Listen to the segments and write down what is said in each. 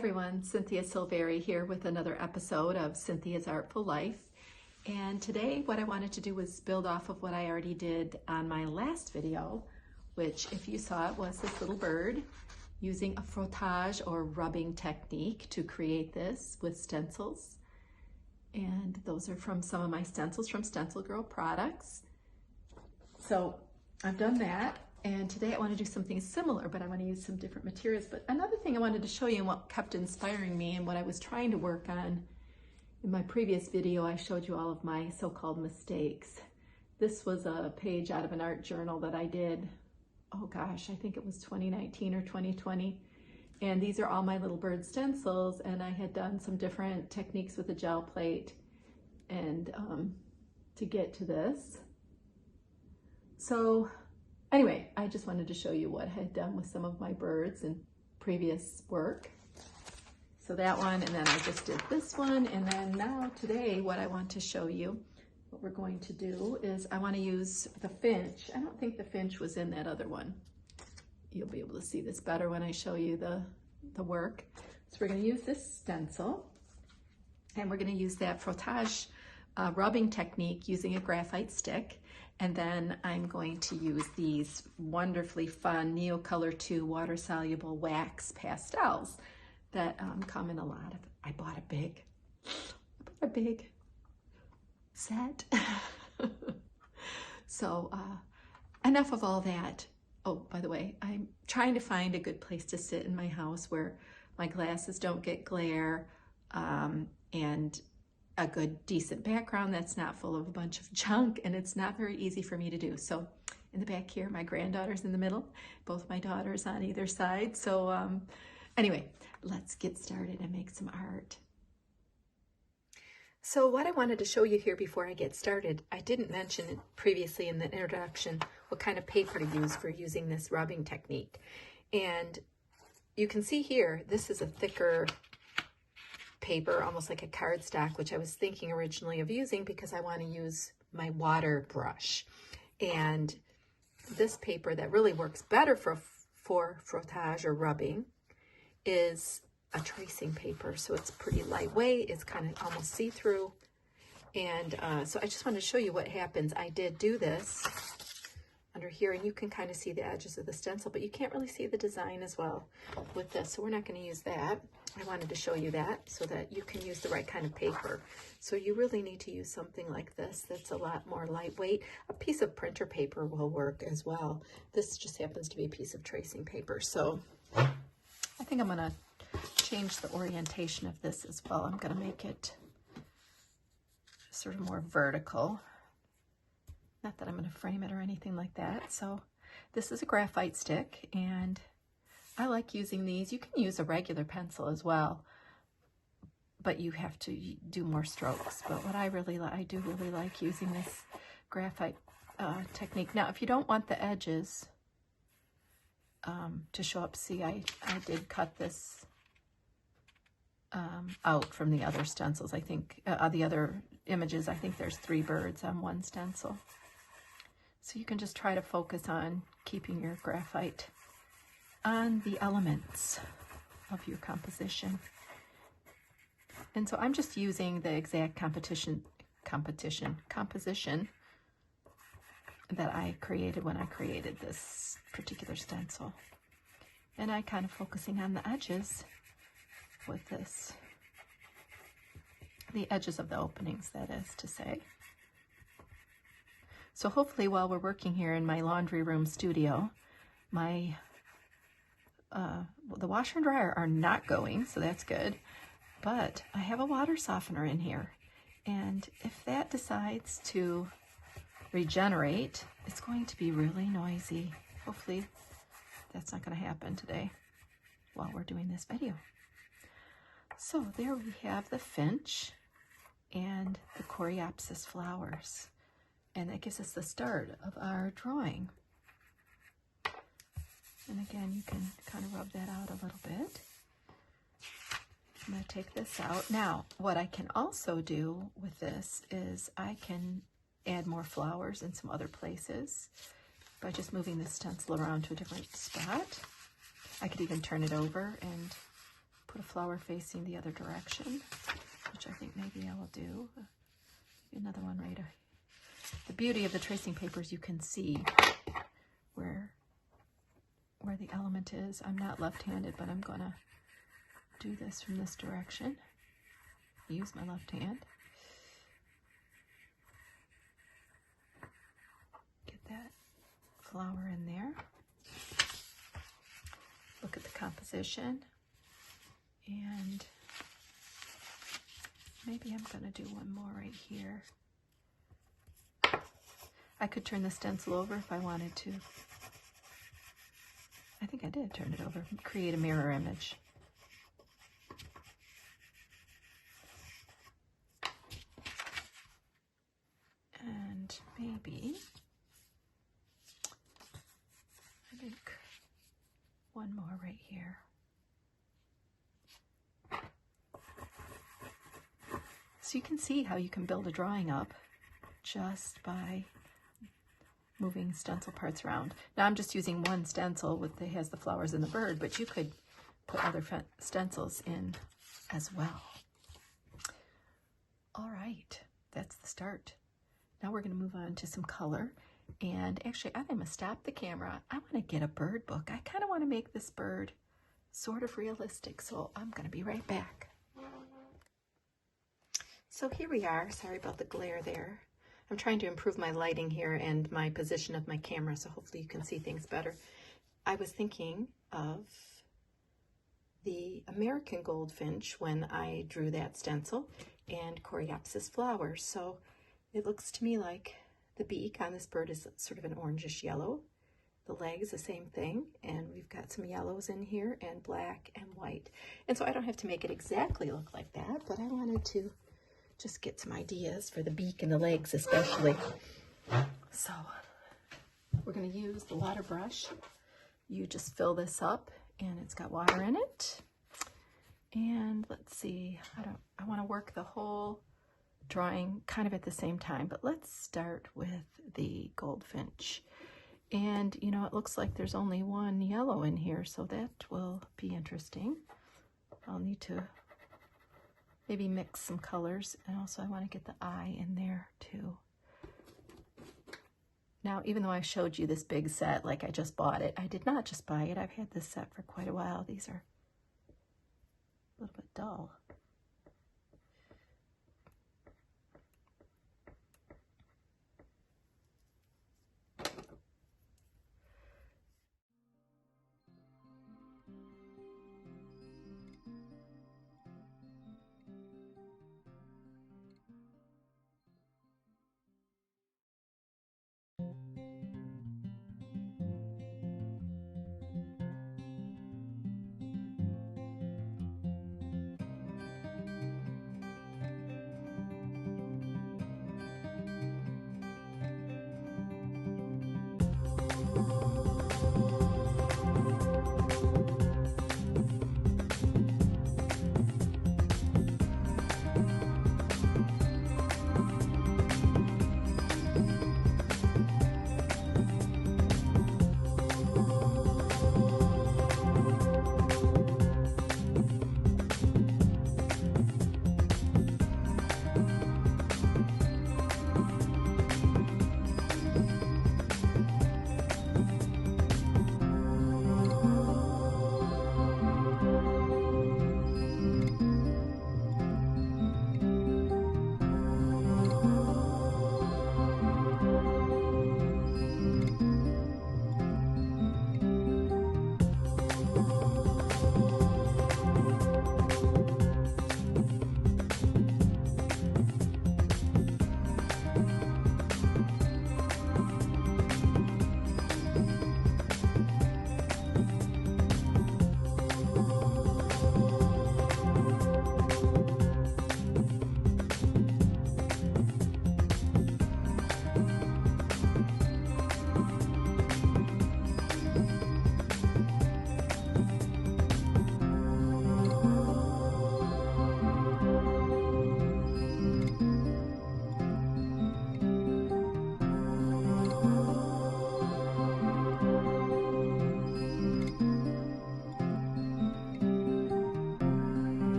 everyone, Cynthia Silveri here with another episode of Cynthia's Artful Life. And today what I wanted to do was build off of what I already did on my last video, which if you saw it was this little bird using a frottage or rubbing technique to create this with stencils. And those are from some of my stencils from Stencil Girl products. So I've done that. And today I want to do something similar, but I want to use some different materials. But another thing I wanted to show you and what kept inspiring me and what I was trying to work on in my previous video, I showed you all of my so-called mistakes. This was a page out of an art journal that I did, oh gosh, I think it was 2019 or 2020. And these are all my little bird stencils, and I had done some different techniques with a gel plate and to get to this. So anyway, I just wanted to show you what I had done with some of my birds in previous work. So that one, and then I just did this one, and then now today what I want to show you, what we're going to do is I want to use the finch. I don't think the finch was in that other one. You'll be able to see this better when I show you the work. So we're going to use this stencil, and we're going to use that frottage rubbing technique using a graphite stick. And then I'm going to use these wonderfully fun Neocolor II water-soluble wax pastels that come in a lot of, I bought a big set. So enough of all that. Oh, by the way, I'm trying to find a good place to sit in my house where my glasses don't get glare and a good decent background that's not full of a bunch of junk, and it's not very easy for me to do. So in the back here, my granddaughter's in the middle, both my daughters on either side. So anyway, let's get started and make some art. So what I wanted to show you here before I get started, I didn't mention it previously in the introduction what kind of paper to use for using this rubbing technique. And you can see here, this is a thicker paper, almost like a cardstock, which I was thinking originally of using because I want to use my water brush. And this paper that really works better for frottage or rubbing is a tracing paper. So it's pretty lightweight, it's kind of almost see-through. And so I just wanted to show you what happens. I did do this under here, and you can kind of see the edges of the stencil, but you can't really see the design as well with this, so we're not going to use that. I wanted to show you that so that you can use the right kind of paper. So you really need to use something like this that's a lot more lightweight. A piece of printer paper will work as well. This just happens to be a piece of tracing paper. So I think I'm going to change the orientation of this as well. I'm going to make it sort of more vertical. Not that I'm going to frame it or anything like that. So this is a graphite stick, and I like using these. You can use a regular pencil as well, but you have to do more strokes. But what I do really like using this graphite technique. Now, if you don't want the edges to show up, see, I did cut this out from the other stencils. I think the other images, I think there's 3 birds on one stencil. So you can just try to focus on keeping your graphite on the elements of your composition. And so I'm just using the exact composition that I created when I created this particular stencil. And I kind of focusing on the edges with this, the edges of the openings, that is to say. So hopefully while we're working here in my laundry room studio, my the washer and dryer are not going, so that's good. But I have a water softener in here, and if that decides to regenerate, it's going to be really noisy. Hopefully that's not going to happen today while we're doing this video. So there we have the finch and the coreopsis flowers. And that gives us the start of our drawing. And again, you can kind of rub that out a little bit. I'm going to take this out. Now, what I can also do with this is I can add more flowers in some other places by just moving the stencil around to a different spot. I could even turn it over and put a flower facing the other direction, which I think maybe I will do. Another one right. The beauty of the tracing paper is you can see where the element is. I'm not left-handed, but I'm gonna do this from this direction. Use my left hand. Get that flower in there. Look at the composition. And maybe I'm gonna do one more right here. I could turn the stencil over if I wanted to. I think I did turn it over, create a mirror image. And maybe, I think one more right here. So you can see how you can build a drawing up just by moving stencil parts around. Now I'm just using one stencil that has the flowers and the bird, but you could put other stencils in as well. All right, that's the start. Now we're going to move on to some color. And actually, I'm going to stop the camera. I want to get a bird book. I kind of want to make this bird sort of realistic, so I'm going to be right back. So here we are. Sorry about the glare there. I'm trying to improve my lighting here and my position of my camera, so hopefully you can see things better. I was thinking of the American goldfinch when I drew that stencil and Coreopsis flowers. So it looks to me like the beak on this bird is sort of an orangish yellow. The legs, the same thing, and we've got some yellows in here and black and white. And so I don't have to make it exactly look like that, but I wanted to just get some ideas for the beak and the legs especially. So we're going to use the water brush. You just fill this up and it's got water in it. And let's see, I want to work the whole drawing kind of at the same time, but let's start with the goldfinch. And you know, it looks like there's only one yellow in here, so that will be interesting. I'll need to maybe mix some colors, and also I want to get the eye in there too. Now, even though I showed you this big set, like I just bought it, I did not just buy it. I've had this set for quite a while. These are a little bit dull.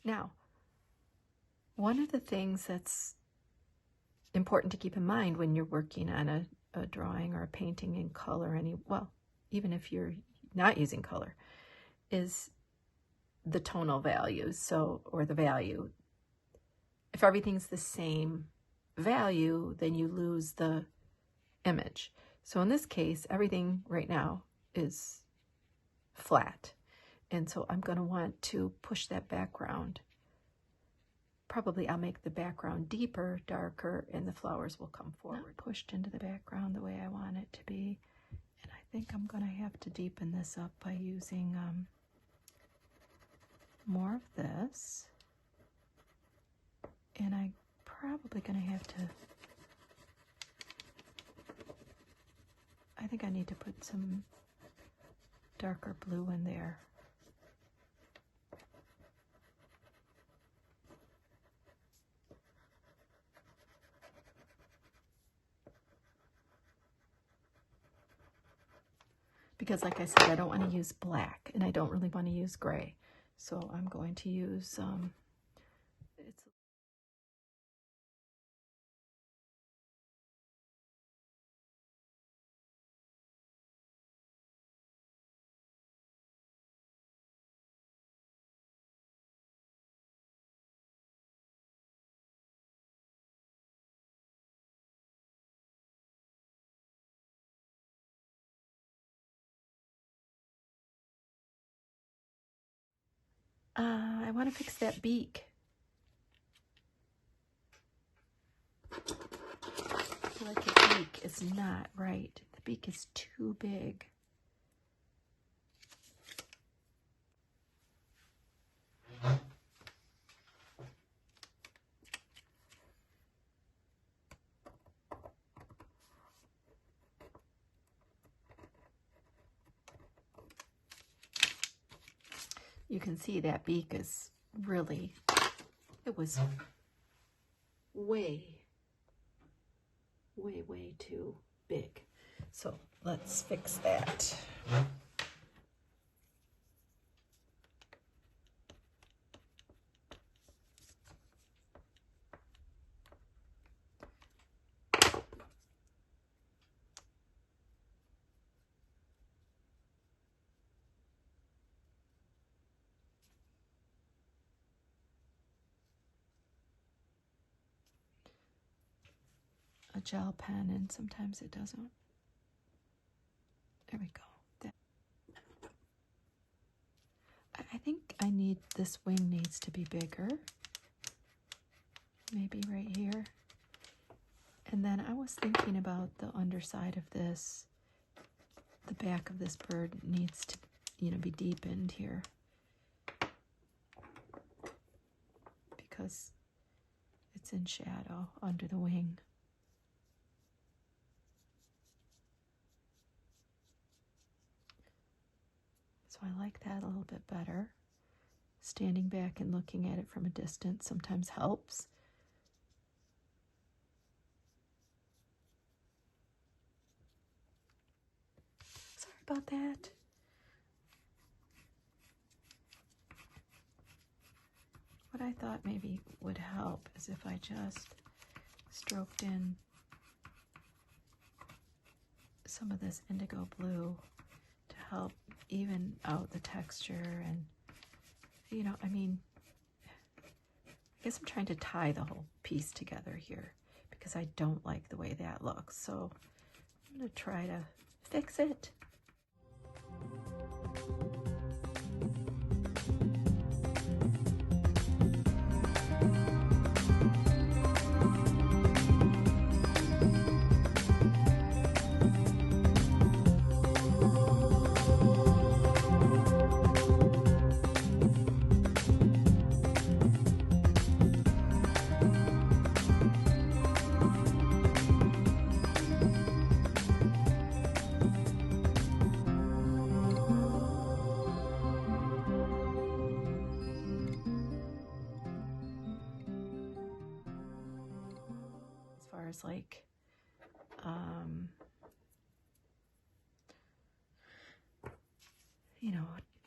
Now, one of the things that's important to keep in mind when you're working on a drawing or a painting in color, well, even if you're not using color, is the tonal values, or the value. If everything's the same value, then you lose the image. So in this case, everything right now is flat. And so I'm going to want to push that background. Probably I'll make the background deeper, darker, and the flowers will come forward. Not pushed into the background the way I want it to be. And I think I'm going to have to deepen this up by using more of this. And I'm probably going to have to, I think I need to put some darker blue in there. Because like I said, I don't want to use black, and I don't really want to use gray. So I'm going to use, I want to fix that beak. I feel like the beak is not right. The beak is too big. You can see that beak is really, it was way too big. So let's fix that. A gel pen, and sometimes it doesn't. There we go. I think this wing needs to be bigger. Maybe right here. And then I was thinking about the underside of this. The back of this bird needs to, be deepened here. Because it's in shadow under the wing. So I like that a little bit better. Standing back and looking at it from a distance sometimes helps. Sorry about that. What I thought maybe would help is if I just stroked in some of this indigo blue to help even out the texture. And I guess I'm trying to tie the whole piece together here because I don't like the way that looks. So I'm going to try to fix it. Like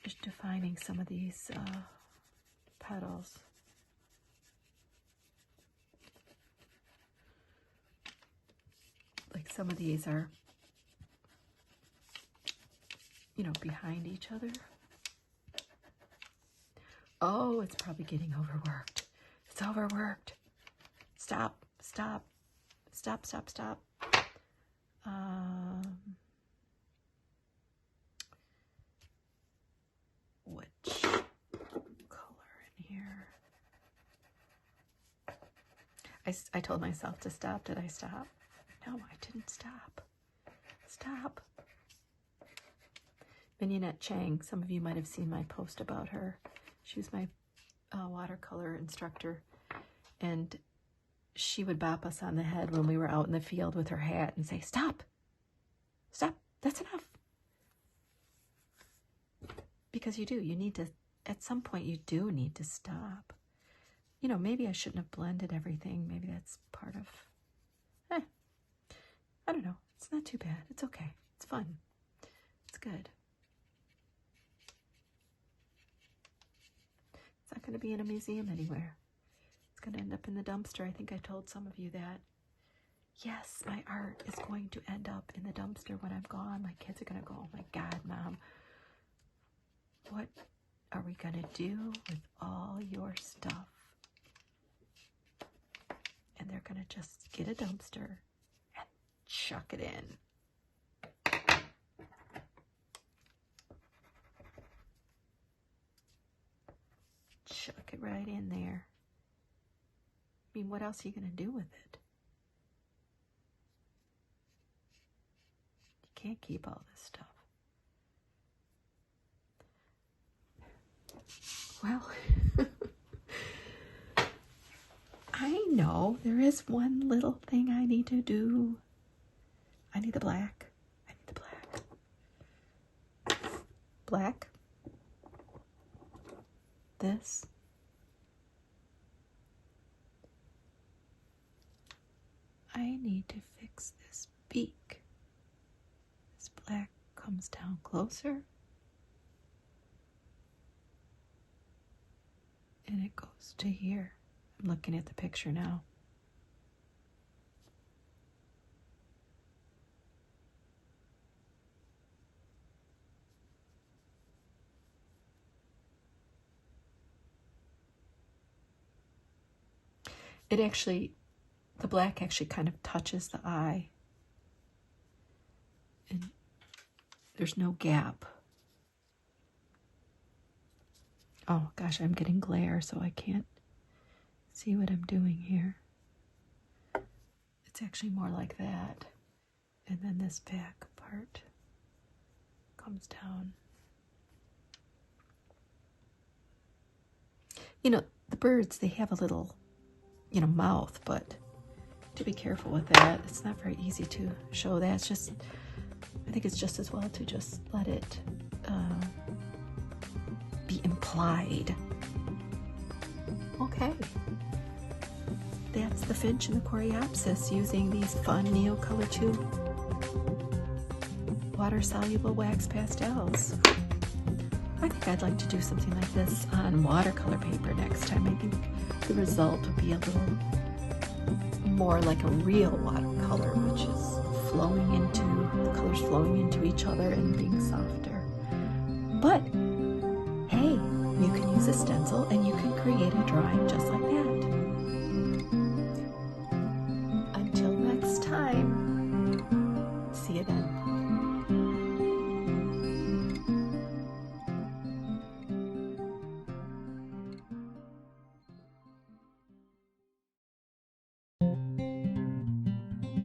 just defining some of these petals. some of these are, you know, behind each other. Oh, it's probably getting overworked. It's overworked. Stop, stop, stop, stop, stop. Which color in here? I told myself to stop. Did I stop? No, I didn't stop. Stop. Mignonette Chang, some of you might have seen my post about her. She was my watercolor instructor, and she would bop us on the head when we were out in the field with her hat and say, stop, stop, that's enough. Because you need to, at some point you do need to stop. You know, maybe I shouldn't have blended everything. Maybe that's part of, I don't know. It's not too bad. It's okay. It's fun. It's good. It's not going to be in a museum anywhere. It's going to end up in the dumpster. I think I told some of you that. Yes, my art is going to end up in the dumpster when I'm gone. My kids are going to go, oh my God, Mom, what are we going to do with all your stuff? And they're going to just get a dumpster and chuck it in. Chuck it right in there. I mean, what else are you going to do with it? You can't keep all this stuff. Well, I know there is one little thing I need to do. I need the black. I need the black. Black. This. I need to fix this beak. This black comes down closer. And it goes to here. I'm looking at the picture now. It actually, the black actually kind of touches the eye. And there's no gap. Oh gosh, I'm getting glare, so I can't see what I'm doing here. It's actually more like that. And then this back part comes down. You know, the birds, they have a little, you know, mouth, but to be careful with that. It's not very easy to show that. It's just, I think it's just as well to just let it be implied. Okay. That's the finch and the coreopsis using these fun Neocolor II water-soluble wax pastels. I think I'd like to do something like this on watercolor paper next time. I think the result would be a little more like a real watercolor, which is flowing into, the colors flowing into each other and being softer. But hey, you can use a stencil and you can create a drawing just like that. Until next time, see you then.